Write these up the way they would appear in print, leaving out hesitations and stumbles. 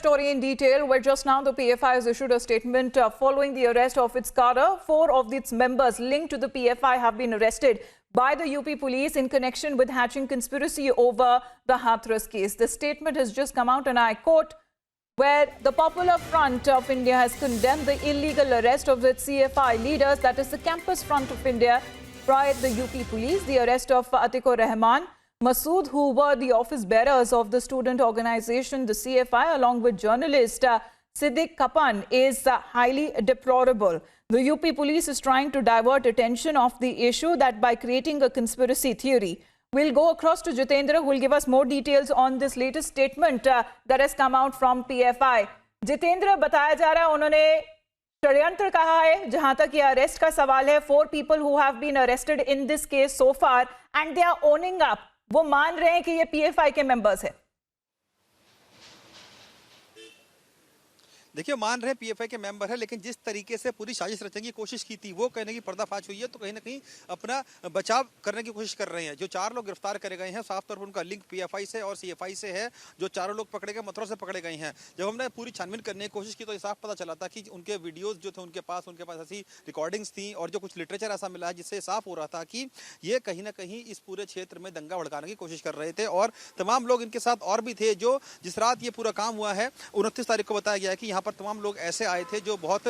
story in detail, where just now the PFI has issued a statement following the arrest of its cadre. 4 of its members linked to the PFI have been arrested by the UP police in connection with hatching conspiracy over the Hathras case. The statement has just come out, and I quote, where the Popular Front of India has condemned the illegal arrest of its CFI leaders, that is the Campus Front of India, by the UP police. The arrest of Atikur Rahman, Masood, who were the office bearers of the student organization, the CFI, along with journalist Siddiq Kapan, is highly deplorable. The UP police is trying to divert attention of the issue that by creating a conspiracy theory. We'll go across to Jitendra, who will give us more details on this latest statement that has come out from PFI. Jitendra, बताया जा रहा है उन्होंने षड्यंत्र कहा है जहां तक ये अरेस्ट का सवाल है. 4 people who have been arrested in this case so far and they are owning up. वो मान रहे हैं कि ये PFI के मेंबर्स हैं. देखिए, मान रहे हैं पीएफआई के मेंबर है, लेकिन जिस तरीके से पूरी साजिश रचने की कोशिश की थी वो कहने की पर्दाफाश हुई है, तो कहीं ना कहीं अपना बचाव करने की कोशिश कर रहे हैं. जो 4 लोग गिरफ्तार करे गए हैं, साफ तौर पर उनका लिंक पीएफआई से और सीएफआई से है. जो 4 लोग पकड़े गए मथुरा से पकड़े गए हैं. जब हमने पूरी छानबीन करने की कोशिश की तो साफ पता चला था कि उनके वीडियोज जो थे उनके पास ऐसी रिकॉर्डिंग्स थी और जो कुछ लिटरेचर ऐसा मिला है जिससे साफ हो रहा था कि ये कहीं ना कहीं इस पूरे क्षेत्र में दंगा भड़काने की कोशिश कर रहे थे. और तमाम लोग इनके साथ और भी थे. जो जिस रात ये पूरा काम हुआ है 29 तारीख को बताया गया है कि यहाँ पर तमाम लोग ऐसे आए थे जो बहुत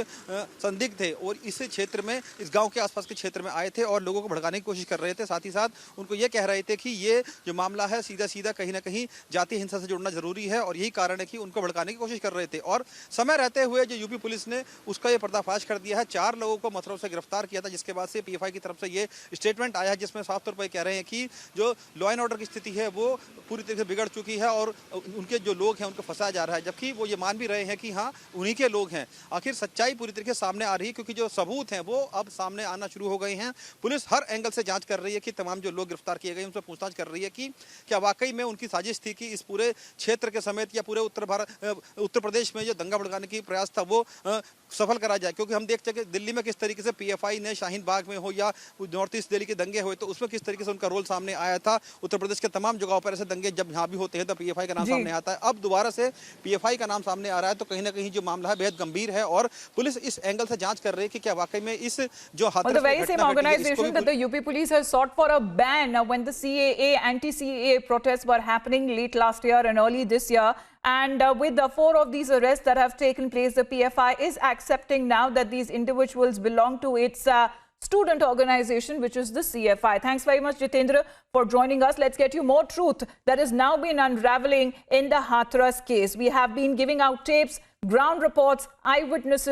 संदिग्ध थे और इस क्षेत्र में, इस गांव के आसपास के क्षेत्र में आए थे और लोगों को भड़काने की कोशिश कर रहे थे. साथ ही साथ उनको ये कह रहे थे कि ये जो मामला है सीधा सीधा कहीं ना कहीं जातीय हिंसा से जुड़ना जरूरी है और यही कारण है कि उनको भड़काने की कोशिश कर रहे थे. और समय रहते हुए जो यूपी पुलिस ने उसका ये पर्दाफाश कर दिया है. 4 लोगों को मथुरा से गिरफ्तार किया था, जिसके बाद से पीएफआई की तरफ से ये स्टेटमेंट आया है जिसमें साफ तौर पर कह रहे हैं कि जो लॉ एंड ऑर्डर की स्थिति है वो पूरी तरीके से बिगड़ चुकी है और उनके जो लोग हैं उनको फंसाया जा रहा है. जबकि वो ये मान भी रहे हैं कि हाँ, उन्हीं के लोग हैं. आखिर सच्चाई पूरी तरीके से सामने आ रही है क्योंकि जो सबूत हैं वो अब सामने आना शुरू हो गए हैं. पुलिस हर एंगल से जांच कर रही है कि तमाम जो लोग गिरफ्तार किए गए उनसे पूछताछ कर रही है कि क्या वाकई में उनकी साजिश थी कि इस पूरे क्षेत्र के समेत या पूरे उत्तर प्रदेश में जो दंगा भड़काने की प्रयास था वो सफल करा जाए. क्योंकि हम देखते हैं कि दिल्ली में किस तरीके से पीएफआई ने शाहीन बाग में हो या नॉर्थ ईस्ट दिल्ली के दंगे हुए तो उसमें किस तरीके से उनका रोल सामने आया था. उत्तर प्रदेश के तमाम जगहों पर ऐसे दंगे जब यहाँ भी होते हैं तो पीएफआई का नाम सामने आता है. अब दोबारा से पीएफआई का नाम सामने आ रहा है तो कहीं ना कहीं जो मामला है बेहद गंभीर है और पुलिस इस एंगल से जांच कर रही है कि क्या वाकई में इस जो the very same organization that the UP police has sought for a ban when the CAA, anti-CAA protests were happening late last year and early this year. And with the 4 of these arrests that have taken place, the PFI is accepting now that these individuals belong to its student organization, which is the CFI. Thanks very much, Jitendra, for joining us. Let's get you more truth that has now been unraveling in the Hathras case. We have been giving out tapes, ground reports, eyewitnesses.